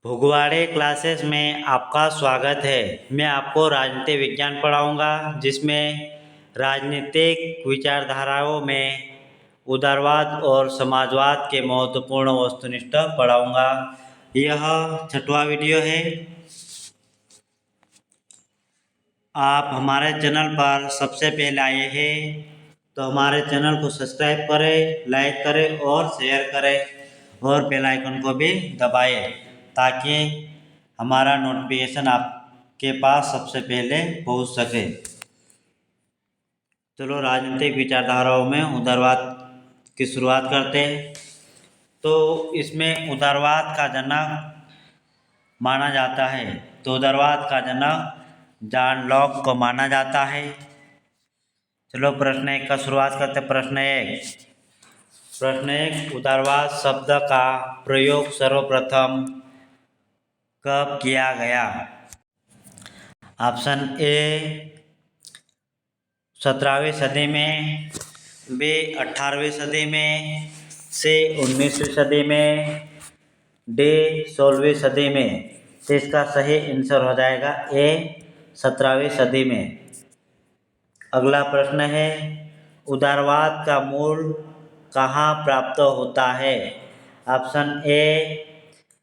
भूगवाड़े classes में आपका स्वागत है। मैं आपको राजनीति विज्ञान पढ़ाऊंगा, जिसमें राजनीतिक विचारधाराओं में उदारवाद और समाजवाद के महत्वपूर्ण वस्तुनिष्ठ पढ़ाऊंगा। यह 6वां वीडियो है। आप हमारे चैनल पर सबसे पहले आए हैं तो हमारे चैनल को सब्सक्राइब करें, लाइक करें और शेयर करें और बेल आइकन को भी दबाएं ताकि हमारा नोटिफिकेशन आपके पास सबसे पहले पहुंच सके। चलो राजनीतिक विचारधाराओं में उदारवाद की शुरुआत करते हैं। तो इसमें उदारवाद का जनक माना जाता है। तो उदारवाद का जनक जॉन लॉक को माना जाता है। चलो प्रश्न 1 का शुरुआत करते। प्रश्न 1 उदारवाद शब्द का प्रयोग सर्वप्रथम कब किया गया? ऑप्शन ए 17वीं सदी में, बी 18वीं सदी में, सी 19वीं सदी में, डी 16वीं सदी में। तो इसका सही आंसर हो जाएगा ए 17वीं सदी में। अगला प्रश्न है, उदारवाद का मूल कहाँ प्राप्त होता है? ऑप्शन ए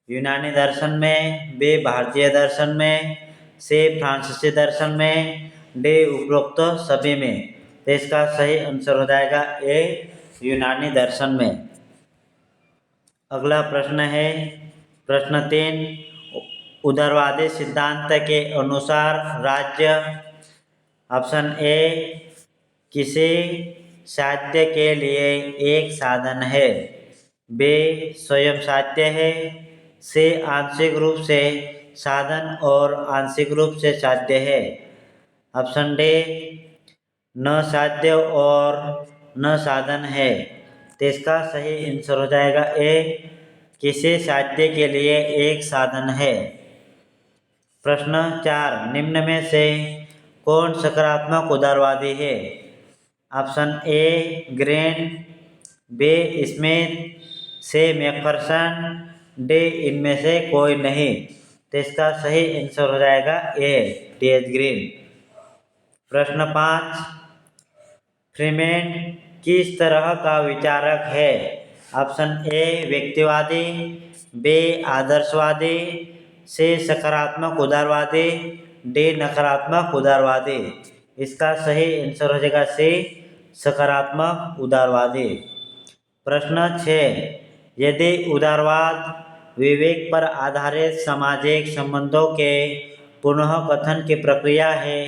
यूनानी दर्शन में, बी भारतीय दर्शन में, सी फ्रांसीसी दर्शन में, डी उपरोक्त सभी में। तो इसका सही आंसर हो जाएगा ए यूनानी दर्शन में। अगला प्रश्न है प्रश्न 3, उदारवादी सिद्धांत के अनुसार राज्य ऑप्शन ए किसी साध्य के लिए एक साधन है, बी स्वयं साध्य है, सी आंशिक रूप से साधन और आंशिक रूप से साध्य है, ऑप्शन डी न साध्य और न साधन है। तो इसका सही आंसर हो जाएगा ए किसी साध्य के लिए एक साधन है। प्रश्न 4, निम्न में से कौन सकारात्मक उदारवादी है? Option A Green, B Smith, C Macpherson, D इनमें से कोई नहीं। तो इसका सही आंसर हो जाएगा ए टी.एच. ग्रीन। प्रश्न 5, फ्रीमेन किस तरह का विचारक है? ऑप्शन ए व्यक्तिवादी, बी आदर्शवादी, सी सकारात्मक उदारवादी, डी नकारात्मक उदारवादी। इसका सही आंसर हो जाएगा सी सकारात्मक उदारवादी। प्रश्न 6, यदि उदारवाद विवेक पर आधारित सामाजिक संबंधों के पुनः कथन की प्रक्रिया है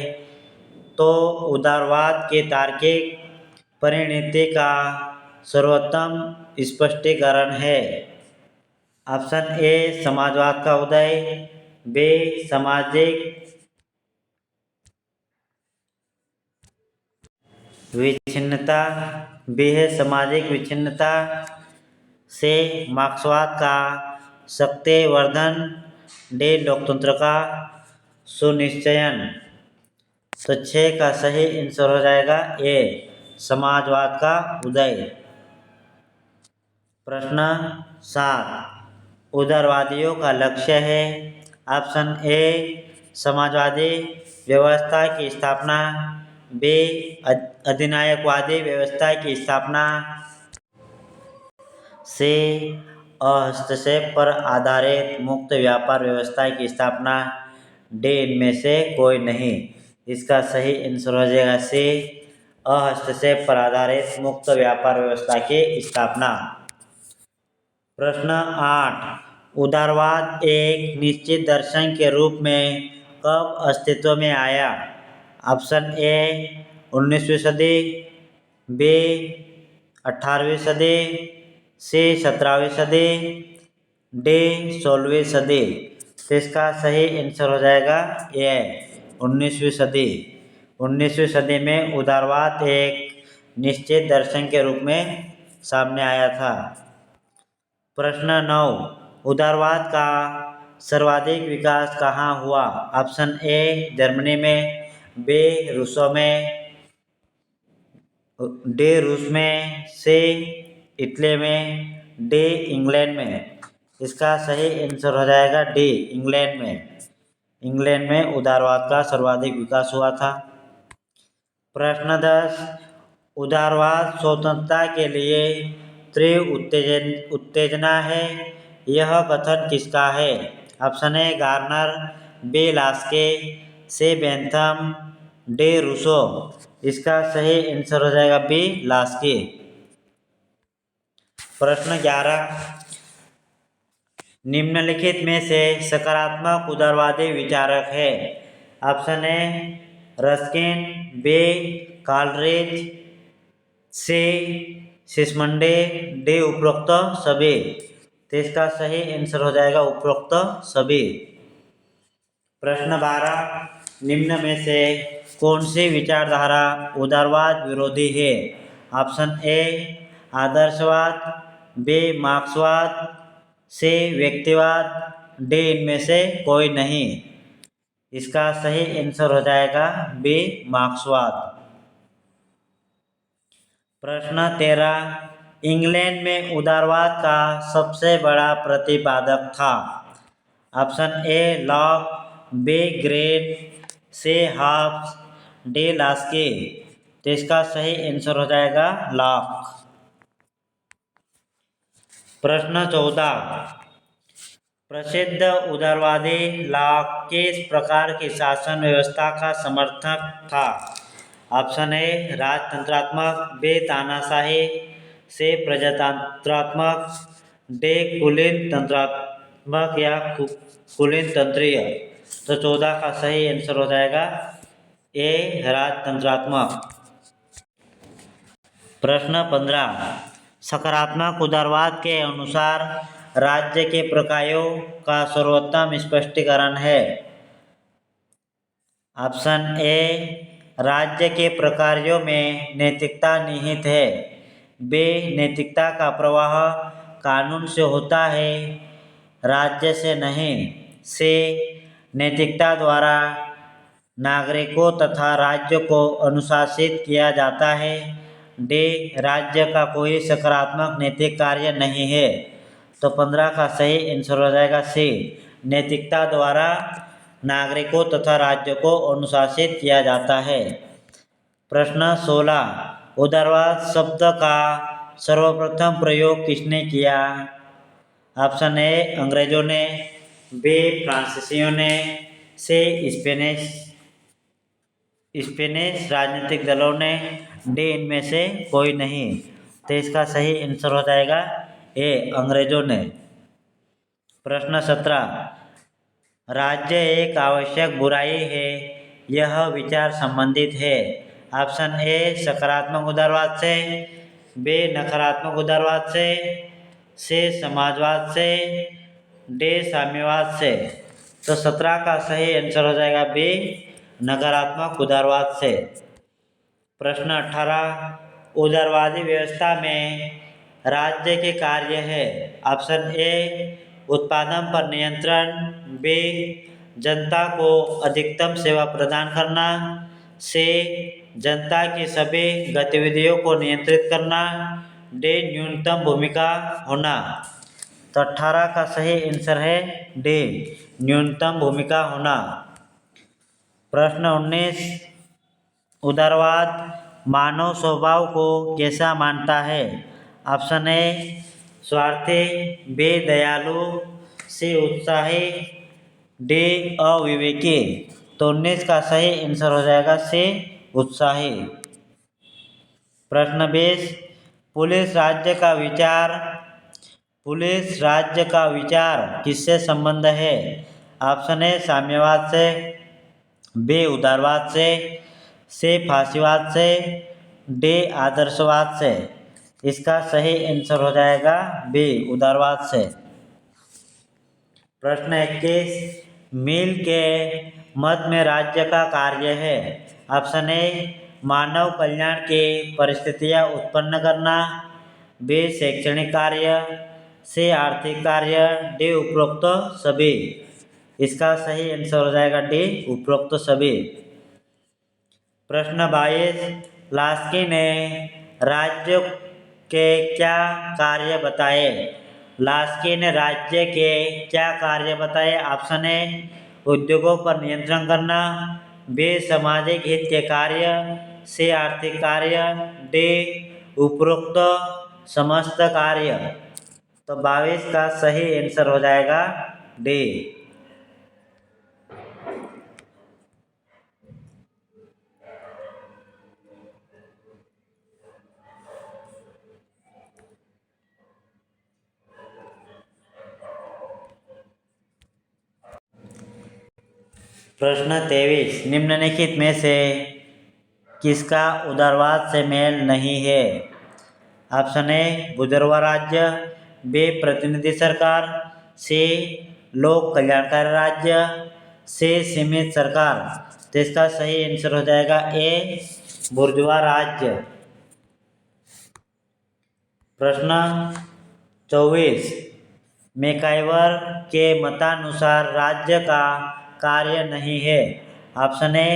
तो उदारवाद की तार्किक परिणति का सर्वोत्तम स्पष्टीकरण है? ऑप्शन ए समाजवाद का उदय, बी सामाजिक विच्छिन्नता, बी है सामाजिक विच्छिन्नता, से मार्क्सवाद का शक्तिवर्धन, डी लोकतंत्र का सुनिश्चयन। तो 6 का सही आंसर हो जाएगा ए समाजवाद का उदय। प्रश्न 7, उदारवादियों का लक्ष्य है? ऑप्शन ए समाजवादी व्यवस्था की स्थापना, बी अधिनायकवादी व्यवस्था की स्थापना, सी हस्तक्षेप पर आधारित मुक्त व्यापार व्यवस्था की स्थापना, डी इनमें से कोई नहीं। इसका सही आंसर हो जाएगा सी हस्तक्षेप पर आधारित मुक्त व्यापार व्यवस्था की स्थापना। प्रश्न 8, उदारवाद एक निश्चित दर्शन के रूप में कब अस्तित्व में आया? ऑप्शन ए 19वीं सदी, बी 18वीं सदी, सी 17वीं सदी, डी 16वीं सदी। तो इसका सही आंसर हो जाएगा ए 19वीं सदी। 19वीं सदी में उदारवाद एक निश्चित दर्शन के रूप में सामने आया था। प्रश्न 9, उदारवाद का सर्वाधिक विकास कहाँ हुआ? ऑप्शन ए जर्मनी में, बी रूसों में, डी रूस में, सी इटली में, डी इंग्लैंड में। इसका सही आंसर हो जाएगा डी, इंग्लैंड में उदारवाद का सर्वाधिक विकास हुआ था। प्रश्न 10, उदारवाद स्वतंत्रता के लिए तीव्र उत्तेजना है, यह कथन किसका है? Option A Garner, B Laski, C Bentham, D Rousseau. इसका सही आंसर हो जाएगा बी लास्के। प्रश्न 11, निम्नलिखित में से सकारात्मक उदारवादी विचारक है? Option A Ruskin, B Coleridge, C Sismondi, D उपरोक्त सभी। तो इसका सही आंसर हो जाएगा उपरोक्त सभी। प्रश्न 12, निम्न में से कौन सी विचारधारा उदारवाद विरोधी है? ऑप्शन ए आदर्शवाद, बी मार्क्सवाद, सी व्यक्तिवाद, डी इनमें से कोई नहीं। इसका सही आंसर हो जाएगा बी मार्क्सवाद। प्रश्न 13, इंग्लैंड में उदारवाद का सबसे बड़ा प्रतिपादक था? Option A Locke, B Green, C Hobbes, D Laski. तो इसका सही आंसर हो जाएगा लॉक। प्रश्न 14, प्रसिद्ध उदारवादी लॉक किस प्रकार की शासन व्यवस्था का समर्थक था? ऑप्शन ए राजतंत्रात्मक, बी तानाशाही, सी प्रजातंत्रात्मक, डी कुलीन तंत्रात्मक या कुलीन तंत्रीय। तो 14 का सही आंसर हो जाएगा ए राजतंत्रात्मक। प्रश्न 15, सकारात्मक उदारवाद के अनुसार राज्य के प्रकारों का सर्वोत्तम स्पष्टीकरण है? ऑप्शन ए राज्य के प्रकारों में नैतिकता निहित है, बी नैतिकता का प्रवाह कानून से होता है, राज्य से नहीं, सी नैतिकता द्वारा नागरिकों तथा राज्य को अनुशासित किया जाता है, डी राज्य का कोई सकारात्मक नैतिक कार्य नहीं है। तो 15 का सही आंसर हो जाएगा सी, नैतिकता द्वारा नागरिकों तथा राज्य को अनुशासित किया जाता है। प्रश्न 16, उदारवाद शब्द का सर्वप्रथम प्रयोग किसने किया? ऑप्शन ए अंग्रेजों ने, बी फ्रांसीसियों ने, सी स्पेनिश राजनीतिक दलों ने, डी इनमें से कोई नहीं। तो इसका सही आंसर हो जाएगा ए अंग्रेजों ने। प्रश्न 17, राज्य एक आवश्यक बुराई है, यह विचार संबंधित है? ऑप्शन ए सकारात्मक उदारवाद से, बी नकारात्मक उदारवाद से, सी समाजवाद से, डी साम्यवाद से। तो 17 का सही आंसर हो जाएगा बी नकारात्मक उदारवाद से। प्रश्न 18, उदारवादी व्यवस्था में राज्य के कार्य है? ऑप्शन ए उत्पादन पर नियंत्रण, बी जनता को अधिकतम सेवा प्रदान करना, सी जनता की सभी गतिविधियों को नियंत्रित करना, डी न्यूनतम भूमिका होना। तो 18 का सही आंसर है डी न्यूनतम भूमिका होना। प्रश्न 19, उदारवाद मानव स्वभाव को कैसा मानता है? ऑप्शन ए स्वार्थी, बी दयालु, सी उत्साही, डी अविवेकी। तो 19 का सही आंसर हो जाएगा सी उत्साही। प्रश्न 20, पुलिस राज्य का विचार किससे संबंध है? ऑप्शन ए साम्यवाद से, बी उदारवाद से, सी फांसीवाद से, डी आदर्शवाद से। इसका सही आंसर हो जाएगा बी उदारवाद से। प्रश्न 21, मिल के मत में राज्य का कार्य है? ऑप्शन ए मानव कल्याण की परिस्थितियां उत्पन्न करना, बी शैक्षणिक कार्य, सी आर्थिक कार्य, डी उपरोक्त सभी। इसका सही आंसर हो जाएगा डी उपरोक्त सभी। प्रश्न 22, लास्की ने राज्य के क्या कार्य बताए? लास्की ने राज्य के क्या कार्य बताए? ऑप्शन ए उद्योगों पर नियंत्रण करना, बी सामाजिक हित के कार्य, सी आर्थिक कार्य, डी उपरोक्त समस्त कार्य। तो 22 का सही आंसर हो जाएगा डी। प्रश्न 23, निम्नलिखित में से किसका उदारवाद से मेल नहीं है? ऑप्शन ए बुजुर्ग राज्य, बी प्रतिनिधि सरकार, सी लोक कल्याणकारी राज्य, सी सीमित सरकार। तो इसका सही आंसर हो जाएगा ए बुर्जुआ राज्य। प्रश्न 24, मैकाइवर के मतानुसार राज्य का कार्य नहीं है। ऑप्शन ए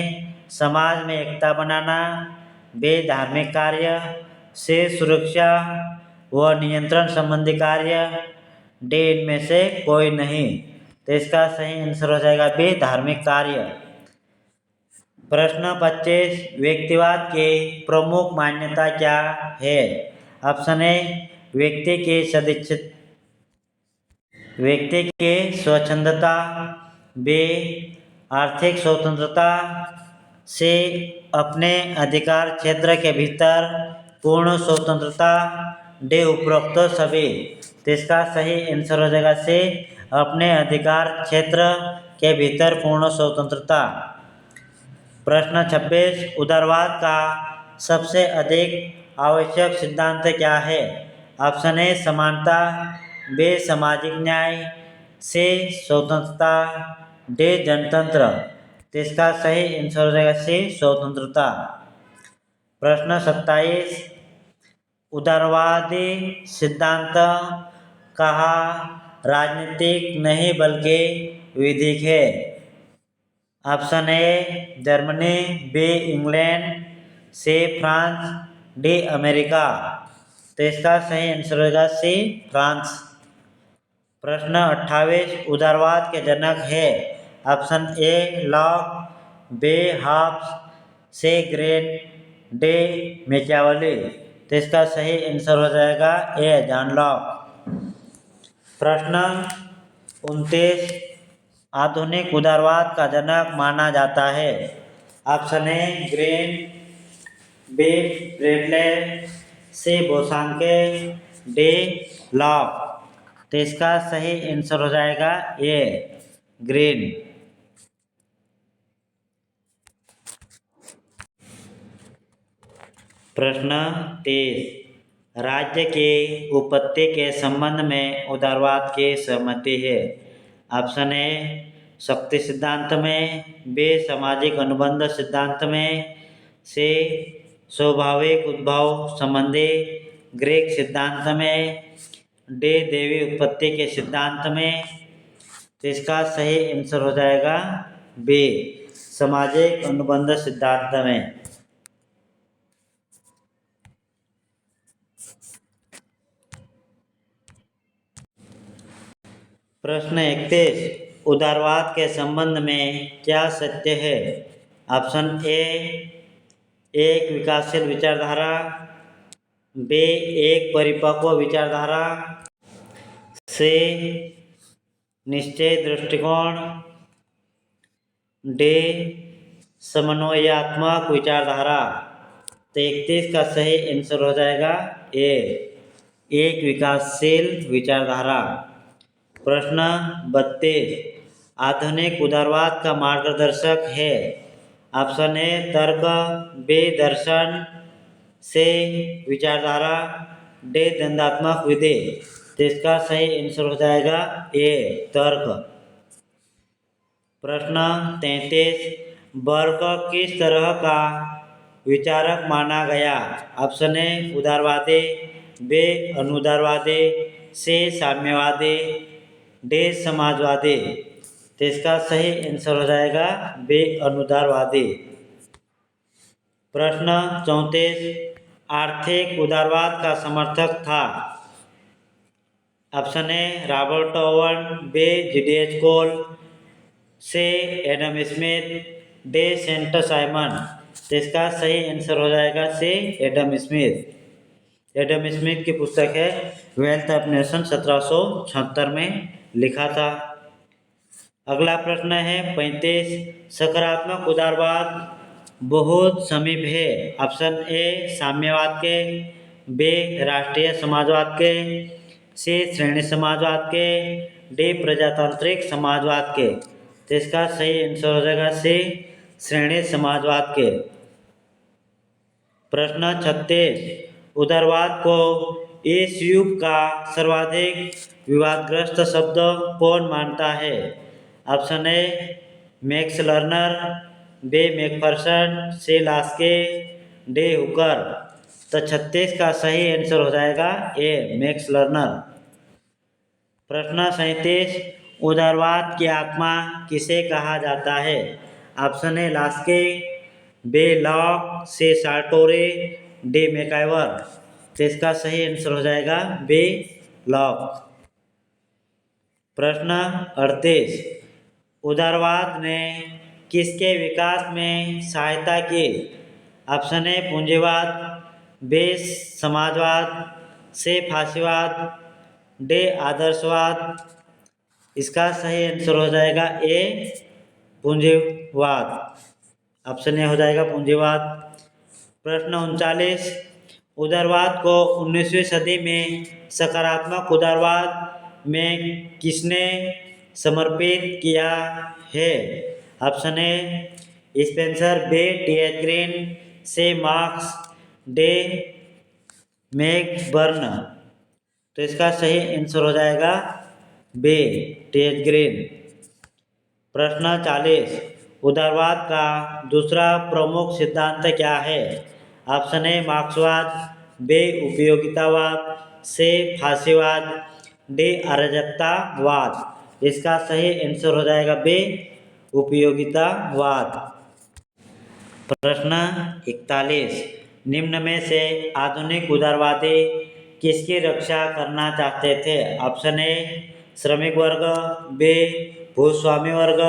समाज में एकता बनाना, बी धार्मिक कार्य, सी सुरक्षा व नियंत्रण संबंधी कार्य, डी इनमें से कोई नहीं। तो इसका सही आंसर हो जाएगा बी धार्मिक कार्य। प्रश्न 25, व्यक्तिवाद की प्रमुख मान्यता क्या है? ऑप्शन ए व्यक्ति की स्वच्छंदता, बी आर्थिक स्वतंत्रता, सी अपने अधिकार क्षेत्र के भीतर पूर्ण स्वतंत्रता, डी उपरोक्त सभी। तो इसका सही आंसर हो जाएगा सी अपने अधिकार क्षेत्र के भीतर पूर्ण स्वतंत्रता। प्रश्न 26, उदारवाद का सबसे अधिक आवश्यक सिद्धांत क्या है? ऑप्शन ए समानता, बी सामाजिक न्याय, सी स्वतंत्रता, डी जनतंत्र। तो इसका सही आंसर हो जाएगा सी स्वतंत्रता। प्रश्न 27, उदारवादी सिद्धांत कहा राजनीतिक नहीं बल्कि विधिक है? Option A Germany, B England, C France, D America. तो इसका सही आंसर होगा सी फ्रांस। प्रश्न 28, उदारवाद के जनक है? Option A Locke, B Hobbes, C Green, D Machiavelli. तो इसका सही आंसर हो जाएगा ए जॉन लॉक। प्रश्न 29, आधुनिक उदारवाद का जनक माना जाता है? Option A Green, B Bradley, C Bosanquet, D Locke. तो इसका सही आंसर हो जाएगा ए ग्रीन। प्रश्न 30, राज्य की उत्पत्ति के संबंध में उदारवाद की सहमति है? ऑप्शन ए शक्ति सिद्धांत में, बी सामाजिक अनुबंध सिद्धांत में, सी स्वाभाविक उद्भव संबंधी ग्रीक सिद्धांत में, डी देवी उत्पत्ति के सिद्धांत में। तो इसका सही आंसर हो जाएगा बी सामाजिक अनुबंध सिद्धांत में। प्रश्न 31, उदारवाद के संबंध में क्या सत्य है? ऑप्शन ए एक विकासशील विचारधारा, बी एक परिपक्व विचारधारा, सी निश्चय दृष्टिकोण, डी समन्वयात्मक विचारधारा। तो 31 का सही आंसर हो जाएगा ए एक विकासशील विचारधारा। प्रश्न 32, आधुनिक उदारवाद का मार्गदर्शक है? ऑप्शन ए तर्क, बी दर्शन, सी विचारधारा, डी द्वंद्वात्मक विधि। तो इसका सही आंसर हो जाएगा ए तर्क। प्रश्न 33, बर्ग किस तरह का विचारक माना गया? ऑप्शन ए उदारवादी, बी अनुदारवादी, सी साम्यवादी, डी समाजवादी। तो इसका सही आंसर हो जाएगा बी अनुदारवादी। प्रश्न 34, आर्थिक उदारवाद का समर्थक था? Option A Robert Owen, B G D H. Cole, C Adam Smith, D Saint Simon. तो इसका सही आंसर हो जाएगा C Adam Smith. Adam Smith की पुस्तक है वेल्थ ऑफ नेशन, 1776 में लिखा था। अगला प्रश्न है 35, सकारात्मक उदारवाद बहुत समीप है। ऑप्शन ए साम्यवाद के, बी राष्ट्रीय समाजवाद के, सी श्रेणी समाजवाद के, डी प्रजातांत्रिक समाजवाद के। तो इसका सही आंसर हो जाएगा सी श्रेणी समाजवाद के। प्रश्न 36, उदारवाद को इस युग का सर्वाधिक विवादग्रस्त शब्द कौन मानता है? Option A Max Lerner, B Macpherson, C Laski, D Hooker. तो 36 का सही आंसर हो जाएगा ए मैक्स लर्नर। प्रश्न 37, उदारवाद की आत्मा किसे कहा जाता है? Option A Laski, B Locke, C Sartori, D MacIver. तो इसका सही आंसर हो जाएगा बी लॉक। प्रश्न 38, उदारवाद ने किसके विकास में सहायता की? ऑप्शन ए पूंजीवाद, बी समाजवाद, सी फासीवाद, डी आदर्शवाद। इसका सही आंसर हो जाएगा ए पूंजीवाद। ऑप्शन ए हो जाएगा पूंजीवाद। प्रश्न 39, उदारवाद को 19वीं सदी में सकारात्मक उदारवाद में किसने समर्पित किया है? Option A Spencer, B T H. Green, C Marx, D McBurn. तो इसका सही आंसर हो जाएगा बी टी.एच. ग्रीन। प्रश्न 40, उदारवाद का दूसरा प्रमुख सिद्धांत क्या है? ऑप्शन ए मार्क्सवाद, बी उपयोगितावाद, सी फासीवाद, डी अराजकतावाद। इसका सही आंसर हो जाएगा बी उपयोगितावाद। प्रश्न 41, निम्न में से आधुनिक उदारवादी किसकी रक्षा करना चाहते थे? ऑप्शन ए श्रमिक वर्ग, बी भूस्वामी वर्ग,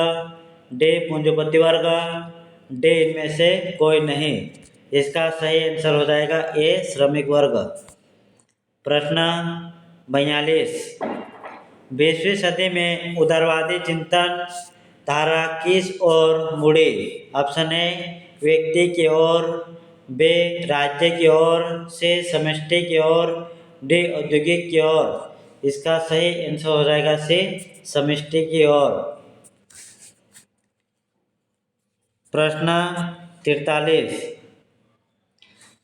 डी पूंजीपति वर्ग, डी इनमें से कोई नहीं। इसका सही आंसर हो जाएगा ए श्रमिक वर्ग। प्रश्न 42, 20वीं सदी में उदारवादी चिंतन धारा किस ओर मुड़ी? ऑप्शन ए व्यक्ति की ओर, बी राज्य की ओर, सी समष्टि की ओर, डी औद्योगिक की ओर। इसका सही आंसर हो जाएगा सी समष्टि की ओर। प्रश्न 43,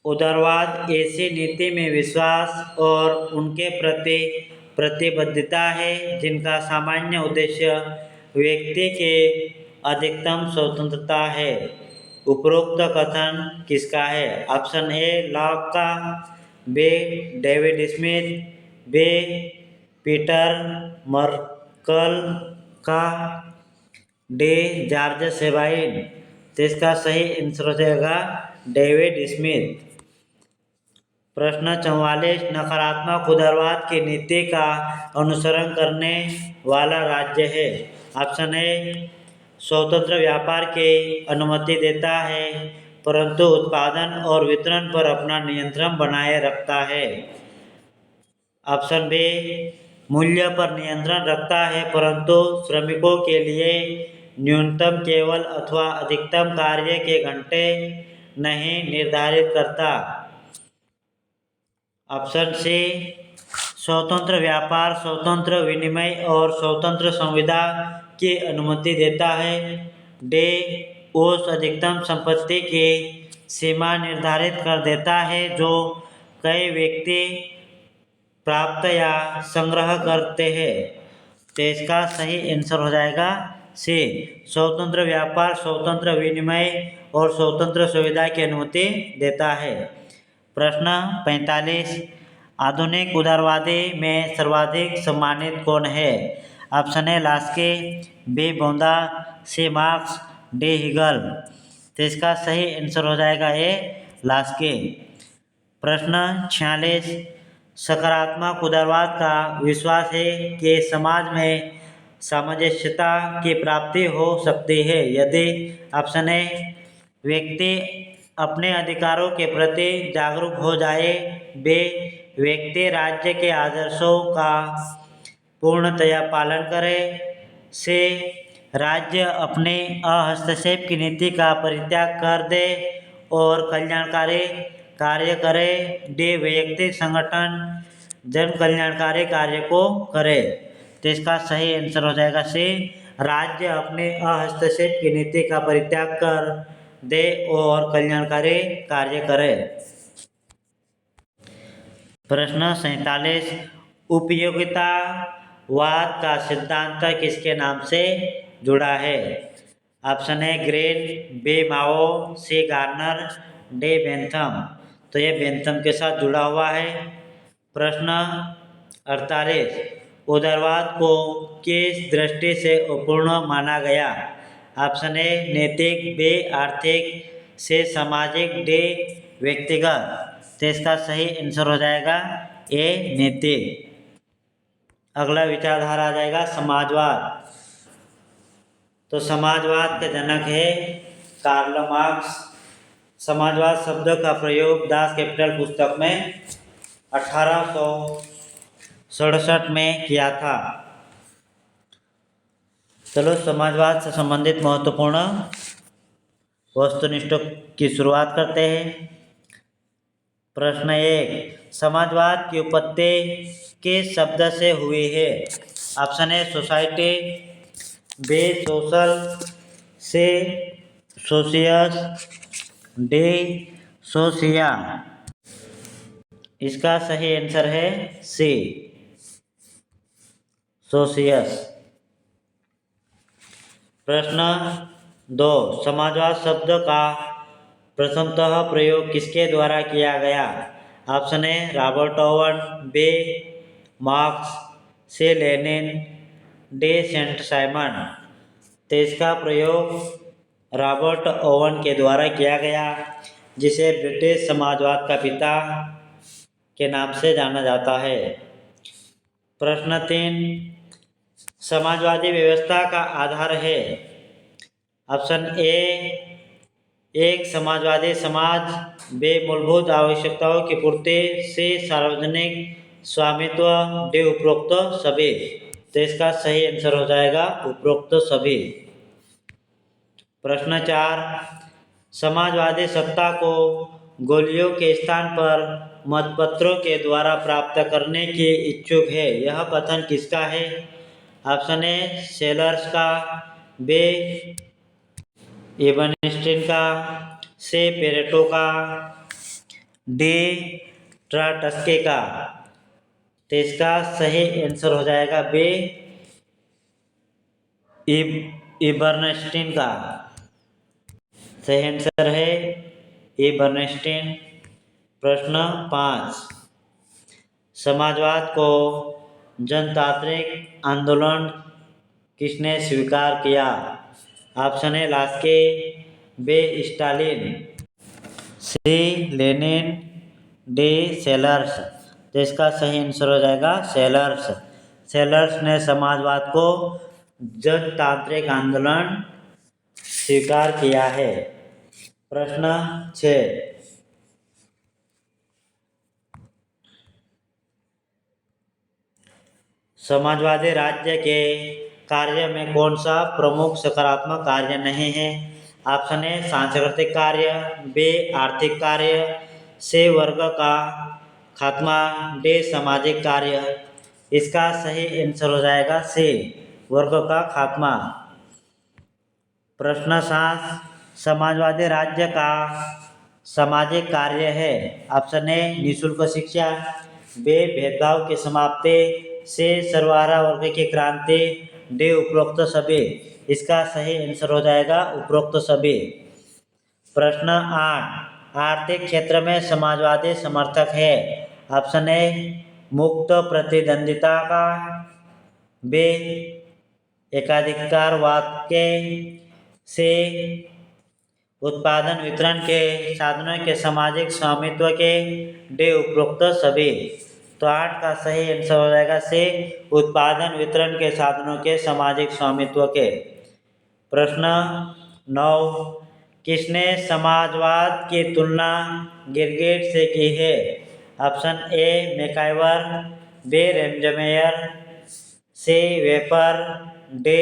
उदारवाद ऐसी नीति में विश्वास और उनके प्रति प्रतिबद्धता है जिनका सामान्य उद्देश्य व्यक्ति के अधिकतम स्वतंत्रता है। उपरोक्त कथन किसका है? ऑप्शन ए लॉक का, B David Smith, B Peter Merkl का, डी जॉर्ज सेबाइन। तो इसका सही आंसर हो जाएगा डेविड स्मिथ। प्रश्न 44, नकारात्मक उदारवाद की नीति का अनुसरण करने वाला राज्य है? ऑप्शन ए स्वतंत्र व्यापार की अनुमति देता है परंतु उत्पादन और वितरण पर अपना नियंत्रण बनाए रखता है। ऑप्शन बी मूल्य पर नियंत्रण रखता है परंतु श्रमिकों के लिए न्यूनतम केवल अथवा अधिकतम कार्य के घंटे नहीं निर्धारित करता। ऑप्शन सी स्वतंत्र व्यापार, स्वतंत्र विनिमय और स्वतंत्र संविदा की अनुमति देता है। डी उस अधिकतम संपत्ति की सीमा निर्धारित कर देता है जो कई व्यक्ति प्राप्त या संग्रह करते हैं। तो इसका सही आंसर हो जाएगा सी स्वतंत्र व्यापार, स्वतंत्र विनिमय और स्वतंत्र सुविधा की अनुमति देता है। प्रश्न 45, आधुनिक उदारवादी में सर्वाधिक सम्मानित कौन है? ऑप्शन ए लास्के, बी बोंदा, सी मार्क्स, डी हिगल। तो इसका सही आंसर हो जाएगा ए लास्के। प्रश्न 46, सकारात्मक उदारवाद का विश्वास है कि समाज में सामंजस्यता की प्राप्ति हो सकती है यदि ऑप्शन ए व्यक्ति अपने अधिकारों के प्रति जागरूक हो जाए, बे व्यक्ति राज्य के आदर्शों का पूर्णतया पालन करे, से राज्य अपने हस्तक्षेप की नीति का परित्याग कर दे और कल्याणकारी कार्य करे, डी वैयक्तिक संगठन जन कल्याणकारी कार्य को करे। तो इसका सही आंसर हो जाएगा सी, राज्य अपने हस्तक्षेप की नीति का परित्याग कर दे और कल्याणकारी कार्य करे। प्रश्न 47, उपयोगितावाद का सिद्धांत किसके नाम से जुड़ा है? Option A Green, B Mao, C Garner, D Bentham. तो ये बेंथम के साथ जुड़ा हुआ है। प्रश्न 48, उदारवाद को किस दृष्टि से अपूर्ण माना गया? ऑप्शन ए नैतिक, बी आर्थिक, सी सामाजिक, डी व्यक्तिगत। तो इसका सही आंसर हो जाएगा ए नैतिक। अगला विचारधारा आ जाएगा समाजवाद। तो समाजवाद के जनक है कार्ल मार्क्स। समाजवाद शब्द का प्रयोग दास कैपिटल पुस्तक में 1867 में किया था। चलो समाजवाद से संबंधित महत्वपूर्ण वस्तुनिष्ठों की शुरुआत करते हैं। प्रश्न 1, समाजवाद की उत्पत्ति किस शब्द से हुई है? Option A society, B social, C socius, D socia. इसका सही आंसर है सी सोशियस। प्रश्न 2, समाजवाद शब्द का प्रथमतः प्रयोग किसके द्वारा किया गया? Option A Robert Owen, B Marx, C Lenin, D Saint Simon. तो इसका प्रयोग रॉबर्ट ओवन के द्वारा किया गया, जिसे ब्रिटिश समाजवाद का पिता के नाम से जाना जाता है। प्रश्न 3, समाजवादी व्यवस्था का आधार है? ऑप्शन ए एक समाजवादी समाज, बी मूलभूत आवश्यकताओं की पूर्ति, सी सार्वजनिक स्वामित्व, डी उपरोक्त सभी। तो इसका सही आंसर हो जाएगा उपरोक्त सभी। प्रश्न 4, समाजवादी सत्ता को गोलियों के स्थान पर मतपत्रों के द्वारा प्राप्त करने की इच्छुक है, यह कथन किसका है? ऑप्शन ए सेलर्स का, बी एबनस्टीन का, सी पेरेटो का, डी ट्राटस्के का। तो इसका सही आंसर हो जाएगा बी एबनस्टीन का। सही आंसर है एबनस्टीन। प्रश्न 5, समाजवाद को जनतांत्रिक आंदोलन किसने स्वीकार किया? Option A Laski, B Stalin, C Lenin, D Sellars. तो इसका सही आंसर हो जाएगा सेलर्स। सेलर्स ने समाजवाद को जनतांत्रिक आंदोलन स्वीकार किया है। प्रश्न 6, समाजवादी राज्य के कार्य में कौन सा प्रमुख सकारात्मक कार्य नहीं है? ऑप्शन ए सांस्कृतिक कार्य, बी आर्थिक कार्य, सी वर्ग का खात्मा, डी सामाजिक कार्य। इसका सही आंसर हो जाएगा सी वर्ग का खात्मा। प्रश्न 7, समाजवादी राज्य का सामाजिक कार्य है? ऑप्शन ए निःशुल्क शिक्षा, बी भेदभाव की समाप्ति, सी सर्वहारा वर्ग की क्रांति, डी उपरोक्त सभी। इसका सही आंसर हो जाएगा उपरोक्त सभी। प्रश्न 8, आर्थिक क्षेत्र में समाजवादी समर्थक है? ऑप्शन ए मुक्त प्रतिद्वंदिता का, बी एकाधिकारवाद के, सी उत्पादन वितरण के साधनों के सामाजिक स्वामित्व के, डी उपरोक्त सभी। तो 8 का सही आंसर हो जाएगा से उत्पादन वितरण के साधनों के सामाजिक स्वामित्व के। प्रश्न 9, किसने समाजवाद की तुलना गिलगेट से की है? Option A MacIver, B Ramsay Muir, C Weber, D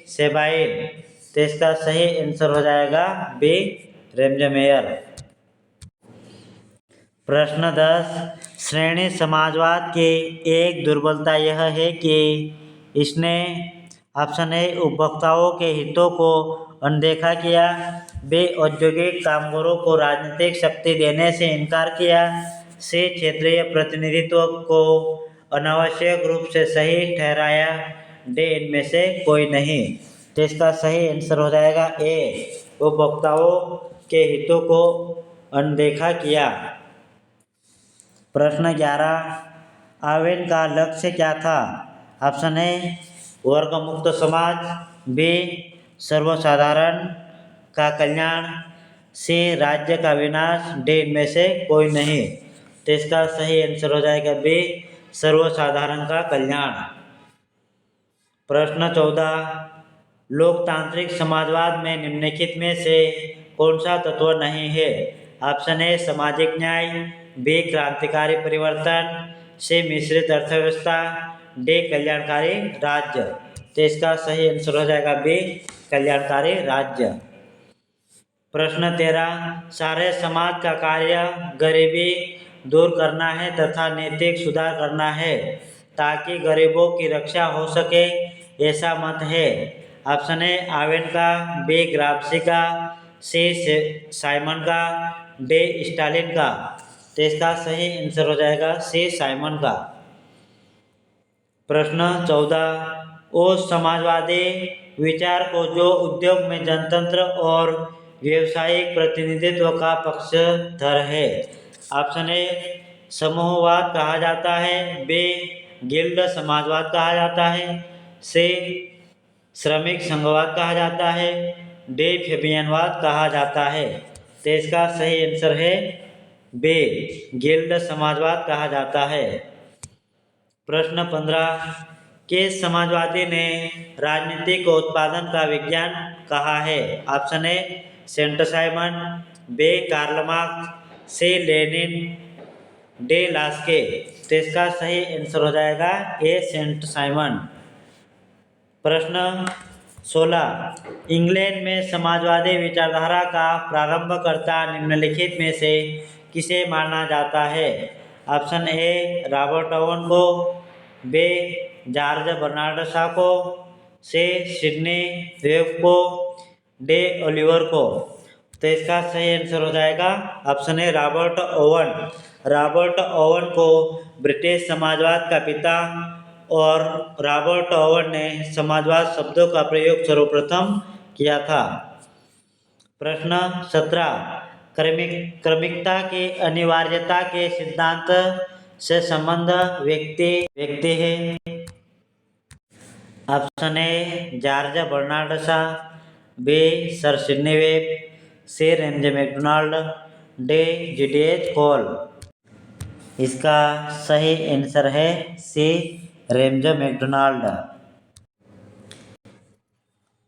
Sabine. तो इसका सही आंसर हो जाएगा बी रेमजेमेयर। प्रश्न 10, श्रेणी समाजवाद की एक दुर्बलता यह है कि इसने ऑप्शन ए उपभोक्ताओं के हितों को अनदेखा किया, बी औद्योगिक कामगारों को राजनीतिक शक्ति देने से इनकार किया, सी क्षेत्रीय प्रतिनिधित्व को अनावश्यक रूप से सही ठहराया, डी इनमें से कोई नहीं। तो इसका सही आंसर हो जाएगा ए उपभोक्ताओं के हितों को अनदेखा किया। प्रश्न 11, आवेन का लक्ष्य क्या था? ऑप्शन ए वर्गमुक्त समाज, बी सर्वसाधारण का कल्याण, सी राज्य का विनाश, डी इनमें से कोई नहीं। तो इसका सही आंसर हो जाएगा बी सर्वसाधारण का कल्याण। प्रश्न 14, लोकतांत्रिक समाजवाद में निम्नलिखित में से कौन सा तत्व नहीं है? ऑप्शन ए सामाजिक न्याय, बी क्रांतिकारी परिवर्तन, सी मिश्रित अर्थव्यवस्था, डी कल्याणकारी राज्य। तो इसका सही आंसर हो जाएगा बी कल्याणकारी राज्य। प्रश्न 13, सारे समाज का कार्य गरीबी दूर करना है तथा नैतिक सुधार करना है ताकि गरीबों की रक्षा हो सके, ऐसा मत है। ऑप्शन ए आवेन का, बी ग्राम्शी का, सी साइमन का, डी स्टालिन का। तो इसका सही आंसर हो जाएगा सी साइमन का। प्रश्न 14, उस समाजवादी विचार को जो उद्योग में जनतंत्र और व्यावसायिक प्रतिनिधित्व का पक्षधर है। ऑप्शन ए समूहवाद कहा जाता है, बी गिल्ड समाजवाद कहा जाता है, सी श्रमिक संघवाद कहा जाता है, डी फेबियनवाद कहा जाता है। तो इसका सही आंसर है बी गिल्ड समाजवाद कहा जाता है। प्रश्न 15, किस समाजवादी ने राजनीति को उत्पादन का विज्ञान कहा है? Option A Saint Simon, B Karl Marx, C Lenin, D Laski. तो इसका सही आंसर हो जाएगा ए सेंट साइमन। प्रश्न 16, इंग्लैंड में समाजवादी विचारधारा का प्रारंभकर्ता निम्नलिखित में से किसे माना जाता है? ऑप्शन ए रॉबर्ट ओवन को, बी जॉर्ज बर्नार्ड शॉ को, सी सिडनी वेब को, डी ओलिवर को। तो इसका सही आंसर हो जाएगा option A Robert oven. Robert oven को ब्रिटिश समाजवाद का पिता और रॉबर्ट ओवन ने समाजवाद शब्दों का प्रयोग सर्वप्रथम किया था। प्रश्न 17, क्रमिकता की अनिवार्यता के सिद्धांत से संबंध व्यक्ति है। Option A George Bernard Shaw, B sir Sidney Webb, C Ramsay MacDonald, D G D H Cole. इसका सही आंसर है C Ramsay MacDonald.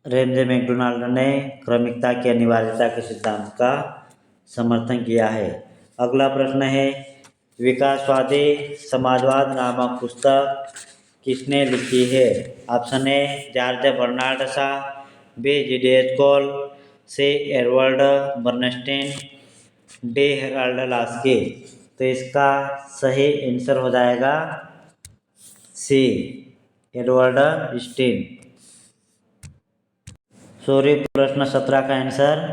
Ramsay MacDonald ने क्रमिकता की अनिवार्यता के सिद्धांत का समर्थन किया है। अगला प्रश्न है, विकासवादी समाजवाद नामक पुस्तक किसने लिखी है? Option A George Bernard Shaw, B GDH Cole, C Edward Bernstein, D Harold Laski. तो इसका सही आंसर हो जाएगा सी एडवर्ड स्टीन। सॉरी, प्रश्न 17 का आंसर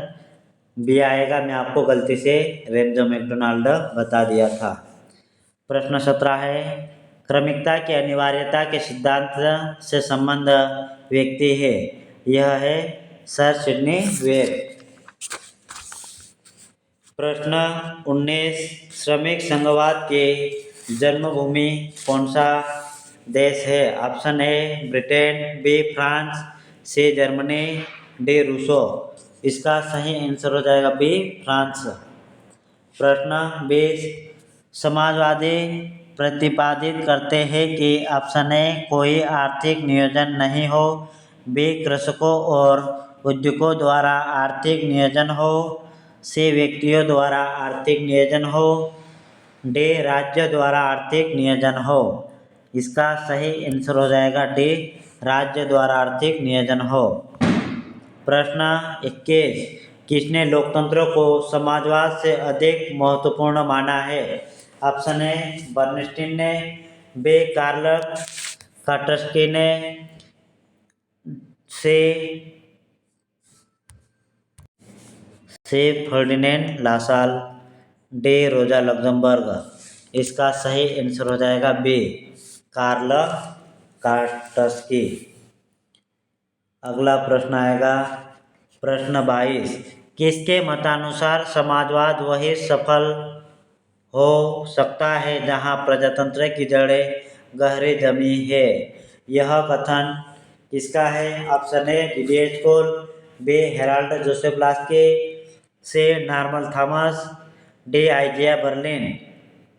बी आएगा। मैं आपको गलती से रेमजे मैकडॉनल्ड बता दिया था। प्रश्न 17 है, क्रमिकता की अनिवार्यता के सिद्धांत से संबंध व्यक्ति है। यह है सर सिडनी वेब। प्रश्न 19, श्रमिक संघवाद की जन्मभूमि कौन सा देश है? Option A Britain, B France, C Germany, D Rousseau. इसका सही आंसर हो जाएगा बी फ्रांस। प्रश्न 20, समाजवादी प्रतिपादित करते हैं कि ऑप्शन ए कोई आर्थिक नियोजन नहीं हो, बी कृषकों और उद्योगों द्वारा आर्थिक नियोजन हो, सी व्यक्तियों द्वारा आर्थिक नियोजन हो, डी राज्य द्वारा आर्थिक नियोजन हो। इसका सही आंसर हो जाएगा डी राज्य द्वारा आर्थिक नियोजन हो। प्रश्न 21 किसने लोकतंत्र को समाजवाद से अधिक महत्वपूर्ण माना है? ऑप्शन ए बर्नस्टीन ने, बी कार्ल काटस्की ने, से फर्डिनेंड लासाल, डी रोजा लग्जमबर्ग। इसका सही आंसर हो जाएगा बी कार्ल काटस्की। अगला प्रश्न आएगा प्रश्न 22 किसके मतानुसार समाजवाद वही सफल हो सकता है जहां प्रजातंत्र की जड़ें गहरी जमी है? यह कथन किसका है? Option A GDH Cole, B Harold Joseph Laski, C Norman Thomas, D Isaiah Berlin.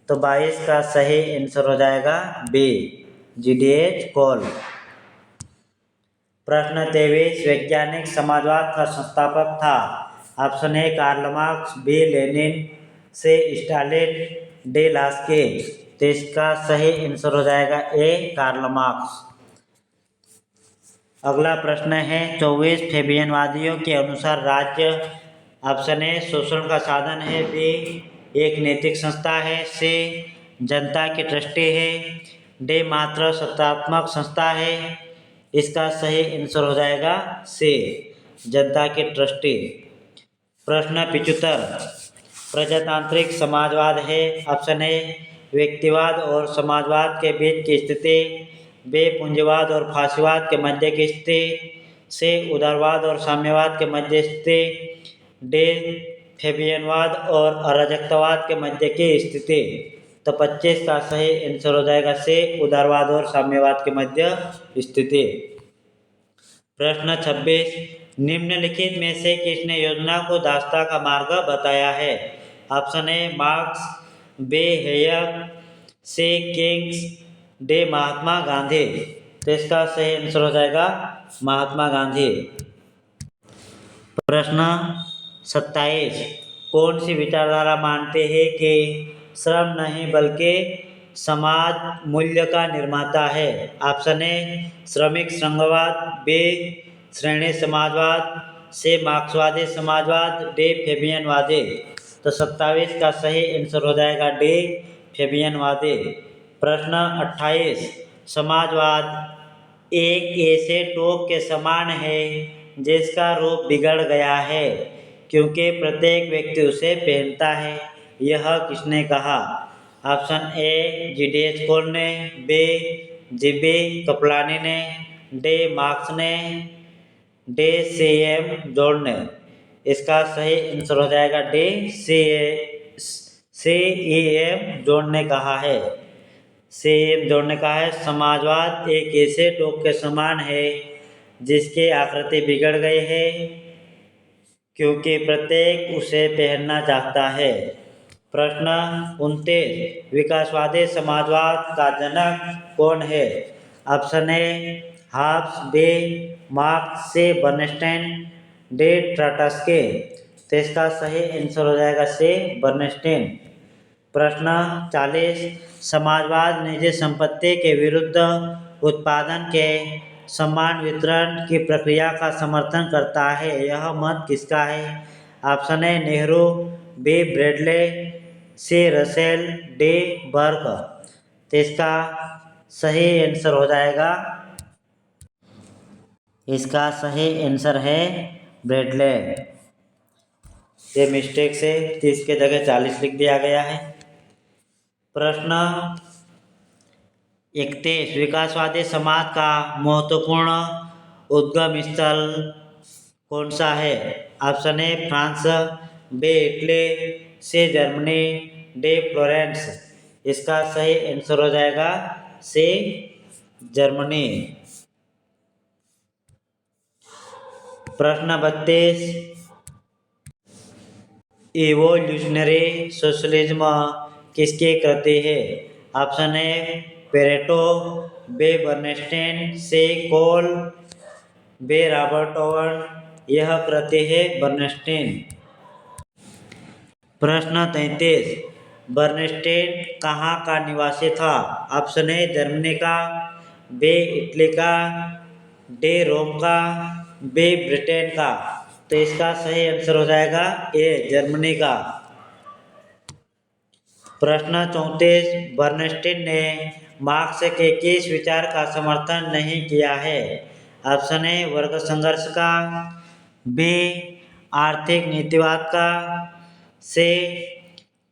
तो 22 का सही आंसर हो जाएगा बी जीडीएच कोल। प्रश्न 23 वैज्ञानिक समाजवाद का संस्थापक था? Option A Karl Marx, B Lenin, C Stalin, D Laski. तो इसका सही आंसर हो जाएगा ए कार्ल मार्क्स। अगला प्रश्न है 24 फेबियनवादियों के अनुसार राज्य ऑप्शन ए शोषण का साधन है, बी एक नैतिक संस्था है, सी जनता की ट्रस्टी है, डी मात्र सत्तात्मक संस्था है। इसका सही आंसर हो जाएगा सी जनता की ट्रस्टी। प्रश्न 75 प्रजातांत्रिक समाजवाद है? ऑप्शन ए व्यक्तिवाद और समाजवाद के बीच की स्थिति, बी पूंजीवाद और फासीवाद के मध्य की स्थिति, सी उदारवाद और साम्यवाद के मध्य स्थिति, डी फेबियनवाद और अराजकतावाद के मध्य की स्थिति। तो 25 का सही आंसर हो जाएगा सी उदारवाद और साम्यवाद के मध्य स्थिति। प्रश्न 26 निम्नलिखित में से किसने योजना को दासता का मार्ग बताया है? Option A Marx, B Hare, C Kings, D Mahatma Gandhi. तो इसका सही आंसर हो जाएगा महात्मा गांधी। प्रश्न 27 कौन सी विचारधारा मानते हैं कि श्रम नहीं बल्कि समाज मूल्य का निर्माता है? ऑप्शन ए श्रमिक संघवाद, बी श्रेणी समाजवाद, सी मार्क्सवादी समाजवाद, डी फेबियनवादी। तो 27 का सही आंसर हो जाएगा डी फेबियनवादी। प्रश्न 28 समाजवाद एक ऐसे टोप के समान है जिसका रूप बिगड़ गया है क्योंकि प्रत्येक व्यक्ति उसे पहनता है, यह किसने कहा? ऑप्शन ए जीडीएच कोल ने, बी जीबी कपलानी ने, डी मार्क्स ने, डी सीएम जोड़ ने। इसका सही आंसर हो जाएगा डी सीएम जोड़ ने कहा है। सीएम जोड़ ने कहा है समाजवाद एक ऐसे टोप के समान है जिसकी आकृति बिगड़ गई है क्योंकि प्रत्येक उसे पहनना चाहता है। प्रश्न 29 विकासवादी समाजवाद का जनक कौन है? Option A Hobbes, B Marx, C Bernstein, D Trotsky. तो इसका सही आंसर हो जाएगा सी बर्नस्टीन। प्रश्न 40 समाजवाद निजी संपत्ति के विरुद्ध उत्पादन के समान वितरण की प्रक्रिया का समर्थन करता है, यह मत किसका है? Option A Nehru, B Bradley, C Russell, D Burke. तो इसका सही आंसर हो जाएगा, इसका सही आंसर है ब्रेडले। ये मिस्टेक से 30 के जगह 40 लिख दिया गया है। प्रश्न 31 विकासवादी समाज का महत्वपूर्ण उद्गम स्थल कौन सा है? Option A France, B Italy, C Germany, D Florence. इसका सही आंसर हो जाएगा सी जर्मनी। प्रश्न 32 इवोल्यूशनरी सोशलिज्म किसकी कृति है? Option A Pareto, B Bernstein, C Cole, B Robert Owen. यह कृति है बर्नस्टीन। प्रश्न 33, बर्नस्टीन कहाँ का निवासी था? ऑप्शन ए जर्मनी का, बी इटली का, डी रोम का, बी ब्रिटेन का। तो इसका सही आंसर हो जाएगा ए जर्मनी का। प्रश्न 34, बर्नस्टीन ने मार्क्स के किस विचार का समर्थन नहीं किया है? ऑप्शन ए वर्ग संघर्ष का, बी आर्थिक नीतिवाद का, सी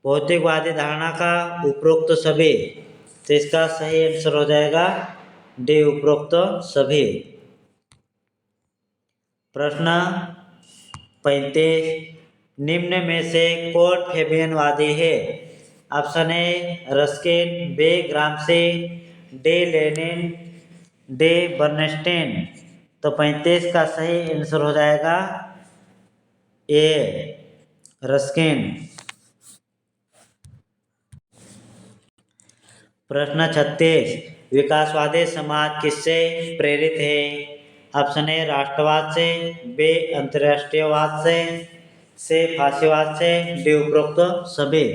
भौतिकवादी धारणा का, उपरोक्त सभी। तो इसका सही आंसर हो जाएगा डी उपरोक्त सभी। प्रश्न 35, निम्न में से कौन फेबियनवादी है? Option A Ruskin, B Gramsci, D Lenin, D Bernstein. तो 35 का सही आंसर हो जाएगा ए रस्किन। प्रश्न 36, विकासवादी समाज किससे प्रेरित है? ऑप्शन ए राष्ट्रवाद से, बी अंतर्राष्ट्रीयवाद से फासीवाद से, डी उपरोक्त सभी।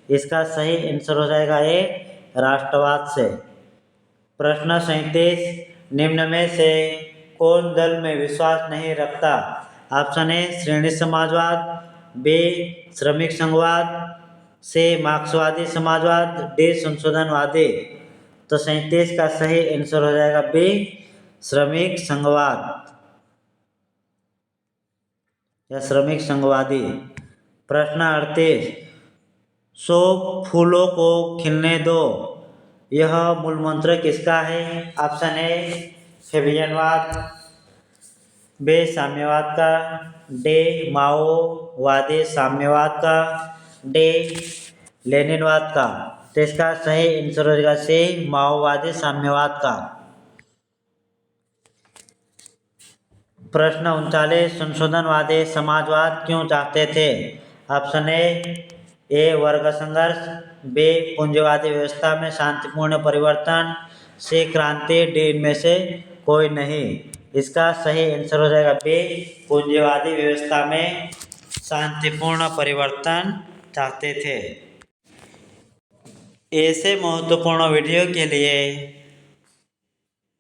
इसका सही आंसर हो जाएगा ए राष्ट्रवाद से। प्रश्न 37, निम्न में से कौन दल में विश्वास नहीं रखता? ऑप्शन ए श्रेणी समाजवाद, बी श्रमिक संघवाद, सी मार्क्सवादी समाजवाद, डी संशोधनवादी। तो 37 का सही आंसर हो जाएगा बी श्रमिक संघवाद या श्रमिक संघवादी। प्रश्न 38, सो फूलों को खिलने दो, यह मूल मंत्र किसका है? ऑप्शन ए फेबियनवाद, बी साम्यवाद का, डी माओवादी साम्यवाद का, डी लेनिनवाद का। तो इसका सही आंसर हो जाएगा सी माओवादी साम्यवाद का। प्रश्न 39, संशोधनवादी समाजवाद क्यों चाहते थे? ऑप्शन ए वर्ग संघर्ष, बी पूंजीवादी व्यवस्था में शांतिपूर्ण परिवर्तन, सी क्रांति, डी इनमें से कोई नहीं। इसका सही आंसर हो जाएगा बी पूंजीवादी व्यवस्था में शांतिपूर्ण परिवर्तन चाहते थे। ऐसे महत्वपूर्ण वीडियो के लिए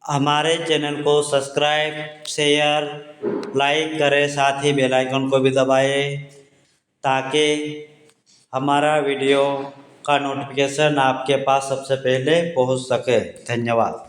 हमारे चैनल को सब्सक्राइब, शेयर, लाइक करें, साथ ही बेल आइकन को भी दबाएं ताकि हमारा वीडियो का नोटिफिकेशन आपके पास सबसे पहले पहुंच सके। धन्यवाद।